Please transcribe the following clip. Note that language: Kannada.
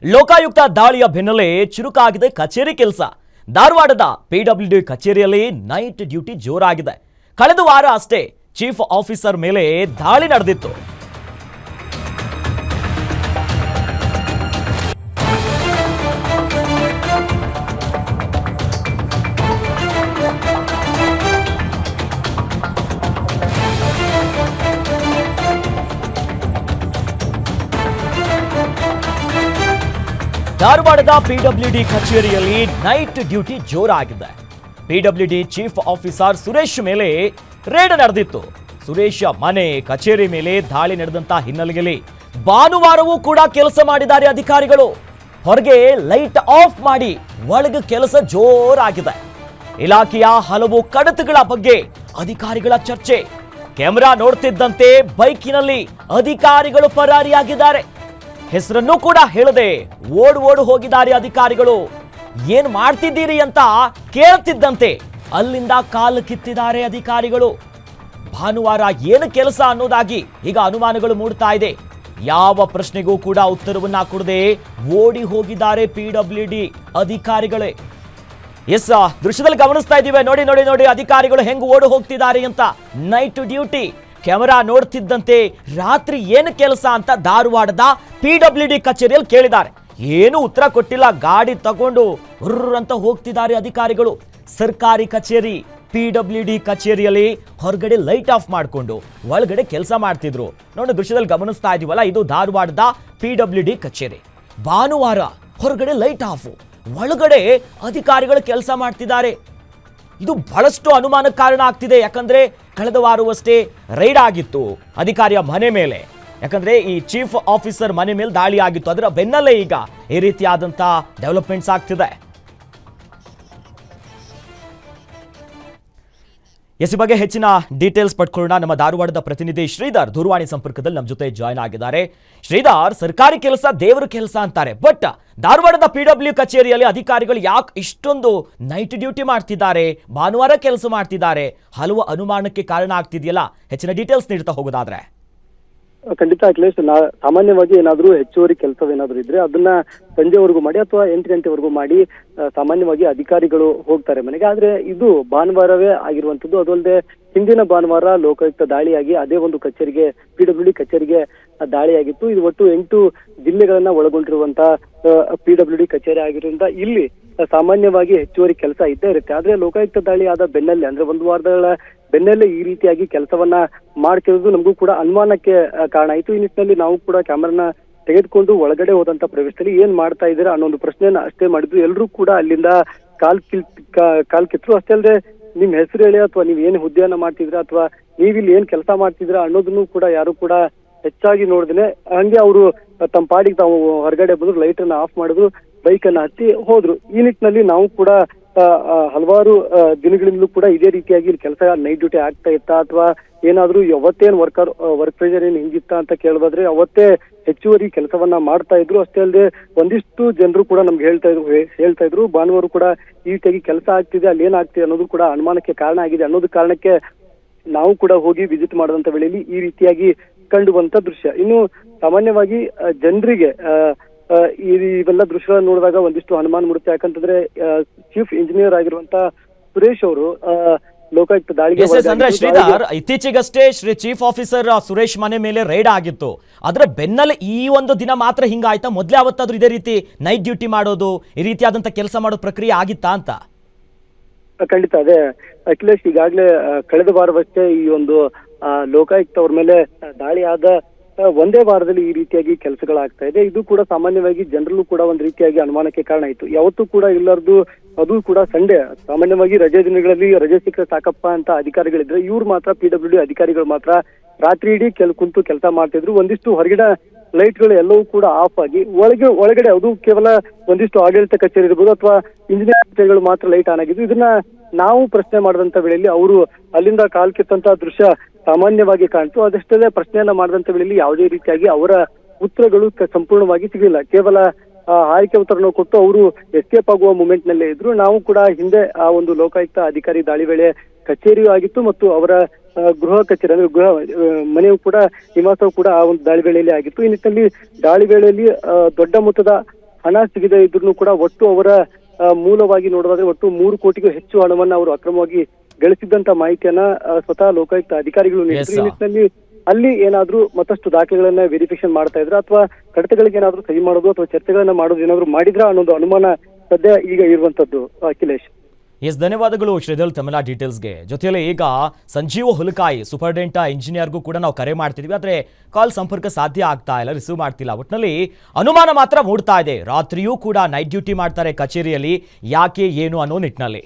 ಲೋಕಾಯುಕ್ತ ದಾಳಿಯ ಬೆನ್ನಲ್ಲೇ ಚುರುಕಾಗಿದೆ ಕಚೇರಿ ಕೆಲಸ. ಧಾರವಾಡದ ಪಿಡಬ್ಲ್ಯೂಡಿ ಕಚೇರಿಯಲ್ಲಿ ನೈಟ್ ಡ್ಯೂಟಿ ಜೋರಾಗಿದೆ. ಕಳೆದ ವಾರ ಅಷ್ಟೇ ಚೀಫ್ ಆಫೀಸರ್ ಮೇಲೆ ದಾಳಿ ನಡೆದಿತ್ತು. ಧಾರವಾಡದ ಪಿಡಬ್ಲ್ಯೂಡಿ ಕಚೇರಿಯಲ್ಲಿ ನೈಟ್ ಡ್ಯೂಟಿ ಜೋರಾಗಿದೆ. ಪಿಡಬ್ಲ್ಯೂಡಿ ಚೀಫ್ ಆಫೀಸರ್ ಸುರೇಶ್ ಮೇಲೆ ರೇಡ್ ನಡೆದಿತ್ತು. ಸುರೇಶ್ ಮನೆ ಕಚೇರಿ ಮೇಲೆ ದಾಳಿ ನಡೆದಂತ ಹಿನ್ನೆಲೆಯಲ್ಲಿ ಭಾನುವಾರವೂ ಕೂಡ ಕೆಲಸ ಮಾಡಿದ್ದಾರೆ ಅಧಿಕಾರಿಗಳು. ಹೊರಗೆ ಲೈಟ್ ಆಫ್ ಮಾಡಿ ಒಳಗೆ ಕೆಲಸ ಜೋರಾಗಿದೆ. ಇಲಾಖೆಯ ಹಲವು ಕಡತಗಳ ಬಗ್ಗೆ ಅಧಿಕಾರಿಗಳ ಚರ್ಚೆ. ಕ್ಯಾಮೆರಾ ನೋಡ್ತಿದ್ದಂತೆ ಬೈಕಿನಲ್ಲಿ ಅಧಿಕಾರಿಗಳು ಪರಾರಿಯಾಗಿದ್ದಾರೆ. ಹೆಸರನ್ನು ಕೂಡ ಹೇಳದೆ ಓಡ್ ಹೋಗಿದ್ದಾರೆ ಅಧಿಕಾರಿಗಳು. ಏನ್ ಮಾಡ್ತಿದ್ದೀರಿ ಅಂತ ಕೇಳ್ತಿದ್ದಂತೆ ಅಲ್ಲಿಂದ ಕಾಲು ಕಿತ್ತಿದ್ದಾರೆ ಅಧಿಕಾರಿಗಳು. ಭಾನುವಾರ ಏನು ಕೆಲಸ ಅನ್ನೋದಾಗಿ ಈಗ ಅನುಮಾನಗಳು ಮೂಡ್ತಾ ಇದೆ. ಯಾವ ಪ್ರಶ್ನೆಗೂ ಕೂಡ ಉತ್ತರವನ್ನ ಕೊಡದೆ ಓಡಿ ಹೋಗಿದ್ದಾರೆ ಪಿಡಬ್ಲ್ಯೂಡಿ ಅಧಿಕಾರಿಗಳೇ. ಎಸ್, ದೃಶ್ಯದಲ್ಲಿ ಗಮನಿಸ್ತಾ ಇದ್ದೀವಿ. ನೋಡಿ ಅಧಿಕಾರಿಗಳು ಹೆಂಗ್ ಓಡಿ ಹೋಗ್ತಿದ್ದಾರೆ ಅಂತ. ನೈಟ್ ಡ್ಯೂಟಿ, ಕ್ಯಾಮೆರಾ ನೋಡ್ತಿದ್ದಂತೆ ರಾತ್ರಿ ಏನು ಕೆಲಸ ಅಂತ ಧಾರವಾಡದ ಪಿಡಬ್ಲ್ಯೂಡಿ ಕಚೇರಿಯಲ್ಲಿ ಕೇಳಿದ್ದಾರೆ. ಏನು ಉತ್ತರ ಕೊಟ್ಟಿಲ್ಲ. ಗಾಡಿ ತಗೊಂಡು ಅಂತ ಹೋಗ್ತಿದ್ದಾರೆ ಅಧಿಕಾರಿಗಳು. ಸರ್ಕಾರಿ ಕಚೇರಿ ಪಿಡಬ್ಲ್ಯೂಡಿ ಕಚೇರಿಯಲ್ಲಿ ಹೊರಗಡೆ ಲೈಟ್ ಆಫ್ ಮಾಡಿಕೊಂಡು ಒಳಗಡೆ ಕೆಲಸ ಮಾಡ್ತಿದ್ರು. ನೋಡಿ, ದೃಶ್ಯದಲ್ಲಿ ಗಮನಿಸ್ತಾ ಇದೀವಲ್ಲ, ಇದು ಧಾರವಾಡದ ಪಿಡಬ್ಲ್ಯೂಡಿ ಕಚೇರಿ. ಭಾನುವಾರ ಹೊರಗಡೆ ಲೈಟ್ ಆಫ್, ಒಳಗಡೆ ಅಧಿಕಾರಿಗಳು ಕೆಲಸ ಮಾಡ್ತಿದ್ದಾರೆ. ಇದು ಬಹಳಷ್ಟು ಅನುಮಾನಕ್ಕೆ ಕಾರಣ ಆಗ್ತಿದೆ. ಯಾಕಂದ್ರೆ ಕಳೆದ ವಾರವಷ್ಟೇ ರೈಡ್ ಆಗಿತ್ತು ಅಧಿಕಾರಿಯ ಮನೆ ಮೇಲೆ. ಯಾಕಂದ್ರೆ ಈ ಚೀಫ್ ಆಫೀಸರ್ ಮನೆ ಮೇಲೆ ದಾಳಿ ಆಗಿತ್ತು. ಅದರ ಬೆನ್ನಲ್ಲೇ ಈಗ ಈ ರೀತಿಯಾದಂತ ಡೆವಲಪ್ಮೆಂಟ್ಸ್ ಆಗ್ತಿದೆ. ಈ ಬಗ್ಗೆ ಹೆಚ್ಚಿನ ಡೀಟೇಲ್ಸ್ ಪಡ್ಕೊಳ್ಳೋಣ. ನಮ್ಮ ಧಾರವಾಡದ ಪ್ರತಿನಿಧಿ ಶ್ರೀಧರ್ ದೂರವಾಣಿ ಸಂಪರ್ಕದಲ್ಲಿ ನಮ್ಮ ಜೊತೆ ಜಾಯ್ನ್ ಆಗಿದ್ದಾರೆ. ಶ್ರೀಧರ್, ಸರ್ಕಾರಿ ಕೆಲಸ ದೇವರ ಕೆಲಸ ಅಂತಾರೆ, ಬಟ್ ಧಾರವಾಡದ ಪಿಡಬ್ಲ್ಯೂ ಕಚೇರಿಯಲ್ಲಿ ಅಧಿಕಾರಿಗಳು ಯಾಕೆ ಇಷ್ಟೊಂದು ನೈಟ್ ಡ್ಯೂಟಿ ಮಾಡ್ತಿದ್ದಾರೆ, ಭಾನುವಾರ ಕೆಲಸ ಮಾಡ್ತಿದ್ದಾರೆ? ಹಲವು ಅನುಮಾನಕ್ಕೆ ಕಾರಣ ಆಗ್ತಿದೆಯಲ್ಲ, ಹೆಚ್ಚಿನ ಡೀಟೇಲ್ಸ್ ನೀಡ್ತಾ ಹೋಗೋದಾದ್ರೆ. ಖಂಡಿತ ಅಖಿಲೇಶ್, ಸಾಮಾನ್ಯವಾಗಿ ಏನಾದ್ರೂ ಹೆಚ್ಚುವರಿ ಕೆಲಸವೇನಾದ್ರೂ ಇದ್ರೆ ಅದನ್ನ ಸಂಜೆವರೆಗೂ ಮಾಡಿ ಅಥವಾ 8 ಗಂಟೆವರೆಗೂ ಮಾಡಿ ಸಾಮಾನ್ಯವಾಗಿ ಅಧಿಕಾರಿಗಳು ಹೋಗ್ತಾರೆ ಮನೆಗೆ. ಆದ್ರೆ ಇದು ಭಾನುವಾರವೇ ಆಗಿರುವಂತದ್ದು. ಅದಲ್ಲದೆ ಹಿಂದಿನ ಭಾನುವಾರ ಲೋಕಾಯುಕ್ತ ದಾಳಿಯಾಗಿ ಅದೇ ಒಂದು ಕಚೇರಿಗೆ, ಪಿಡಬ್ಲ್ಯೂಡಿ ಕಚೇರಿಗೆ ದಾಳಿಯಾಗಿತ್ತು. ಇದು ಒಟ್ಟು 8 ಜಿಲ್ಲೆಗಳನ್ನ ಒಳಗೊಂಡಿರುವಂತ ಪಿಡಬ್ಲ್ಯೂಡಿ ಕಚೇರಿ ಆಗಿರೋದ್ರಿಂದ ಇಲ್ಲಿ ಸಾಮಾನ್ಯವಾಗಿ ಹೆಚ್ಚುವರಿ ಕೆಲಸ ಇದ್ದೇ ಇರುತ್ತೆ. ಆದ್ರೆ ಲೋಕಾಯುಕ್ತ ದಾಳಿ ಆದ ಬೆನ್ನಲ್ಲೇ, ಅಂದ್ರೆ ಒಂದು ವಾರಗಳ ಬೆನ್ನಲ್ಲೇ ಈ ರೀತಿಯಾಗಿ ಕೆಲಸವನ್ನ ಮಾಡ್ತಿರೋದು ನಮಗೂ ಕೂಡ ಅನುಮಾನಕ್ಕೆ ಕಾರಣ ಆಯಿತು. ಈ ನಿಟ್ಟಿನಲ್ಲಿ ನಾವು ಕೂಡ ಕ್ಯಾಮರಾನ ತೆಗೆದುಕೊಂಡು ಒಳಗಡೆ ಹೋದಂತ ಪ್ರವೇಶದಲ್ಲಿ ಏನ್ ಮಾಡ್ತಾ ಇದ್ದೀರಾ ಅನ್ನೋ ಒಂದು ಪ್ರಶ್ನೆಯನ್ನ ಅಷ್ಟೇ ಮಾಡಿದ್ರು. ಎಲ್ಲರೂ ಕೂಡ ಅಲ್ಲಿಂದ ಕಾಲ್ ಕಿತ್ರು. ಅಷ್ಟೇ ಅಲ್ಲದೆ ನಿಮ್ ಹೆಸರು ಹೇಳಿ ಅಥವಾ ನೀವ್ ಏನ್ ಹುದ್ದೆಯನ್ನ ಮಾಡ್ತಿದ್ರಾ ಅಥವಾ ನೀವಿಲ್ಲಿ ಏನ್ ಕೆಲಸ ಮಾಡ್ತಿದ್ರಾ ಅನ್ನೋದನ್ನು ಕೂಡ ಯಾರು ಕೂಡ ಹೆಚ್ಚಾಗಿ ನೋಡಿದ್ರೆ ಹಂಗೆ ಅವರು ತಮ್ಮ ಪಾಡಿಗೆ ತಾವು ಹೊರಗಡೆ ಬಂದ್ರು, ಲೈಟ್ ಅನ್ನ ಆಫ್ ಮಾಡಿದ್ರು, ಬೈಕ್ ಅನ್ನ ಹತ್ತಿ ಹೋದ್ರು. ಈ ನಿಟ್ಟಿನಲ್ಲಿ ನಾವು ಕೂಡ ಹಲವಾರು ದಿನಗಳಿಂದಲೂ ಕೂಡ ಇದೇ ರೀತಿಯಾಗಿ ಕೆಲಸ ನೈಟ್ ಡ್ಯೂಟಿ ಆಗ್ತಾ ಇತ್ತಾ ಅಥವಾ ಏನಾದ್ರೂ ಯಾವತ್ತೇನ್ ವರ್ಕ್ ಪ್ರೆಷರ್ ಏನ್ ಹಿಂಗಿತ್ತ ಅಂತ ಕೇಳಿದ್ರೆ ಅವತ್ತೇ ಹೆಚ್ಚುವರಿ ಕೆಲಸವನ್ನ ಮಾಡ್ತಾ ಇದ್ರು. ಅಷ್ಟೇ ಅಲ್ಲದೆ ಒಂದಿಷ್ಟು ಜನರು ಕೂಡ ನಮ್ಗೆ ಹೇಳ್ತಾ ಇದ್ರು ಭಾನುವಾರ ಕೂಡ ಈ ರೀತಿಯಾಗಿ ಕೆಲಸ ಆಗ್ತಿದೆ, ಅಲ್ಲಿ ಏನಾಗ್ತಿದೆ ಅನ್ನೋದು ಕೂಡ ಅನುಮಾನಕ್ಕೆ ಕಾರಣ ಆಗಿದೆ. ಅನ್ನೋದು ಕಾರಣಕ್ಕೆ ನಾವು ಕೂಡ ಹೋಗಿ ವಿಸಿಟ್ ಮಾಡಿದಂತ ವೇಳೆಯಲ್ಲಿ ಈ ರೀತಿಯಾಗಿ ಕಂಡು ಬಂತ ದೃಶ್ಯ. ಇನ್ನು ಸಾಮಾನ್ಯವಾಗಿ ಜನರಿಗೆ ಇವೆಲ್ಲ ದೃಶ್ಯಗಳನ್ನ ನೋಡಿದಾಗ ಒಂದಿಷ್ಟು ಅನುಮಾನ ಮೂಡುತ್ತೆ. ಯಾಕಂತಂದ್ರೆ ಚೀಫ್ ಇಂಜಿನಿಯರ್ ಆಗಿರುವಂತ ಸುರೇಶ್ ಅವರು ಲೋಕಾಯುಕ್ತ ದಾಳಿಗೆ ಶ್ರೀಧರ್, ಇತ್ತೀಚೆಗಷ್ಟೇ ಚೀಫ್ ಆಫೀಸರ್ ಸುರೇಶ್ ಮನೆ ಮೇಲೆ ರೈಡ್ ಆಗಿತ್ತು. ಆದ್ರೆ ಬೆನ್ನಲ್ಲೇ ಈ ಒಂದು ದಿನ ಮಾತ್ರ ಹಿಂಗಾಯ್ತಾ? ಮೊದ್ಲೇ ಯಾವತ್ತಾದ್ರೂ ಇದೇ ರೀತಿ ನೈಟ್ ಡ್ಯೂಟಿ ಮಾಡೋದು, ಈ ರೀತಿಯಾದಂತ ಕೆಲಸ ಮಾಡೋ ಪ್ರಕ್ರಿಯೆ ಆಗಿತ್ತಾ ಅಂತ? ಖಂಡಿತ ಅದೇ ಅಖಿಲೇಶ್, ಈಗಾಗಲೇ ಕಳೆದ ವಾರವಷ್ಟೇ ಈ ಒಂದು ಲೋಕಾಯುಕ್ತ ಅವ್ರ ಮೇಲೆ ದಾಳಿ ಆದ ಒಂದೇ ವಾರದಲ್ಲಿ ಈ ರೀತಿಯಾಗಿ ಕೆಲಸಗಳಾಗ್ತಾ ಇದೆ. ಇದು ಕೂಡ ಸಾಮಾನ್ಯವಾಗಿ ಜನರಲ್ಲೂ ಕೂಡ ಒಂದ್ ರೀತಿಯಾಗಿ ಅನುಮಾನಕ್ಕೆ ಕಾರಣ ಆಯ್ತು. ಯಾವತ್ತೂ ಕೂಡ ಇಲ್ಲಾರ್ದು, ಅದು ಕೂಡ ಸಂಡೇ, ಸಾಮಾನ್ಯವಾಗಿ ರಜೆ ದಿನಗಳಲ್ಲಿ ರಜೆ ಸಿಕ್ಕರೆ ಸಾಕಪ್ಪ ಅಂತ ಅಧಿಕಾರಿಗಳಿದ್ರೆ, ಇವ್ರು ಮಾತ್ರ ಪಿಡಬ್ಲ್ಯೂಡಿ ಅಧಿಕಾರಿಗಳು ಮಾತ್ರ ರಾತ್ರಿ ಇಡೀ ಕುಂತು ಕೆಲಸ ಮಾಡ್ತಿದ್ರು. ಒಂದಿಷ್ಟು ಹೊರಗಿನ ಲೈಟ್ಗಳು ಎಲ್ಲವೂ ಕೂಡ ಆಫ್ ಆಗಿ ಒಳಗಡೆ ಅದು ಕೇವಲ ಒಂದಿಷ್ಟು ಆಡಳಿತ ಕಚೇರಿ ಇರ್ಬೋದು ಅಥವಾ ಇಂಜಿನಿಯರ್ ಕಚೇರಿಗಳು ಮಾತ್ರ ಲೈಟ್ ಆನ್ ಆಗಿದ್ದು. ಇದನ್ನ ನಾವು ಪ್ರಶ್ನೆ ಮಾಡಿದಂತ ವೇಳೆಯಲ್ಲಿ ಅವರು ಅಲ್ಲಿಂದ ಕಾಲ್ ಕಿತ್ತಂತ ದೃಶ್ಯ ಸಾಮಾನ್ಯವಾಗಿ ಕಾಣ್ತು. ಅದಷ್ಟೇ ಪ್ರಶ್ನೆಯನ್ನ ಮಾಡಿದಂತ ವೇಳೆಯಲ್ಲಿ ಯಾವುದೇ ರೀತಿಯಾಗಿ ಅವರ ಉತ್ತರಗಳು ಸಂಪೂರ್ಣವಾಗಿ ಸಿಗಲಿಲ್ಲ. ಕೇವಲ ಆಯ್ಕೆ ಉತ್ತರವನ್ನು ಕೊಟ್ಟು ಅವರು ಎಸ್ಕೇಪ್ ಆಗುವ ಮೂಮೆಂಟ್ ನಲ್ಲೇ ಇದ್ರು. ನಾವು ಕೂಡ ಹಿಂದೆ ಆ ಒಂದು ಲೋಕಾಯುಕ್ತ ಅಧಿಕಾರಿ ದಾಳಿ ವೇಳೆ ಕಚೇರಿಯೂ ಆಗಿತ್ತು ಮತ್ತು ಅವರ ಗೃಹ ಕಚೇರಿ ಅಂದ್ರೆ ಗೃಹ ಮನೆಯೂ ಕೂಡ ನಿವಾಸವೂ ಕೂಡ ಆ ಒಂದು ದಾಳಿ ವೇಳೆಯಲ್ಲಿ ಆಗಿತ್ತು. ಈ ನಿಟ್ಟಿನಲ್ಲಿ ದಾಳಿ ವೇಳೆಯಲ್ಲಿ ದೊಡ್ಡ ಮೊತ್ತದ ಹಣ ಸಿಗದೇ ಇದ್ರು ಕೂಡ ಒಟ್ಟು ಅವರ ಮೂಲವಾಗಿ ನೋಡೋದಾದ್ರೆ ಒಟ್ಟು 3 ಕೋಟಿಗೂ ಹೆಚ್ಚು ಹಣವನ್ನ ಅವರು ಅಕ್ರಮವಾಗಿ ಗಳಿಸಿದ್ದಂತ ಮಾಹಿತಿಯನ್ನ ಸ್ವತಃ ಲೋಕಾಯುಕ್ತ ಅಧಿಕಾರಿಗಳು ನೀಡಿದ್ರು. ಈ ನಿಟ್ಟಿನಲ್ಲಿ ಅಲ್ಲಿ ಏನಾದ್ರೂ ಮತ್ತಷ್ಟು ದಾಖಲೆಗಳನ್ನ ವೆರಿಫಿಕೇಶನ್ ಮಾಡ್ತಾ ಇದ್ರ ಅಥವಾ ಕಡತಗಳಿಗೆ ಏನಾದ್ರೂ ಸಹಿ ಮಾಡೋದು ಅಥವಾ ಚರ್ಚೆಗಳನ್ನ ಮಾಡೋದು ಏನಾದ್ರು ಮಾಡಿದ್ರ ಅನ್ನೋದು ಅನುಮಾನ ಸದ್ಯ ಈಗ ಇರುವಂತದ್ದು. ಅಖಿಲೇಶ್, ಎಸ್, ಧನ್ಯವಾದಗಳು ಶ್ರೀಧರ್ ತಮಿಳಾ ಡೀಟೇಲ್ಸ್ಗೆ. ಜೊತೆಯಲ್ಲಿ ಈಗ ಸಂಜೀವ್ ಹುಲಕಾಯಿ ಸೂಪರ್ಡೆಂಟ್ ಇಂಜಿನಿಯರ್ಗೂ ಕೂಡ ನಾವು ಕರೆ ಮಾಡ್ತಿದ್ವಿ, ಆದರೆ ಕಾಲ್ ಸಂಪರ್ಕ ಸಾಧ್ಯ ಆಗ್ತಾ ಇಲ್ಲ, ರಿಸೀವ್ ಮಾಡ್ತಿಲ್ಲ. ಒಟ್ಟಿನಲ್ಲಿ ಅನುಮಾನ ಮಾತ್ರ ಮೂಡ್ತಾ ಇದೆ. ರಾತ್ರಿಯೂ ಕೂಡ ನೈಟ್ ಡ್ಯೂಟಿ ಮಾಡ್ತಾರೆ ಕಚೇರಿಯಲ್ಲಿ, ಯಾಕೆ ಏನು ಅನ್ನೋ ನಿಟ್ಟಿನಲ್ಲಿ.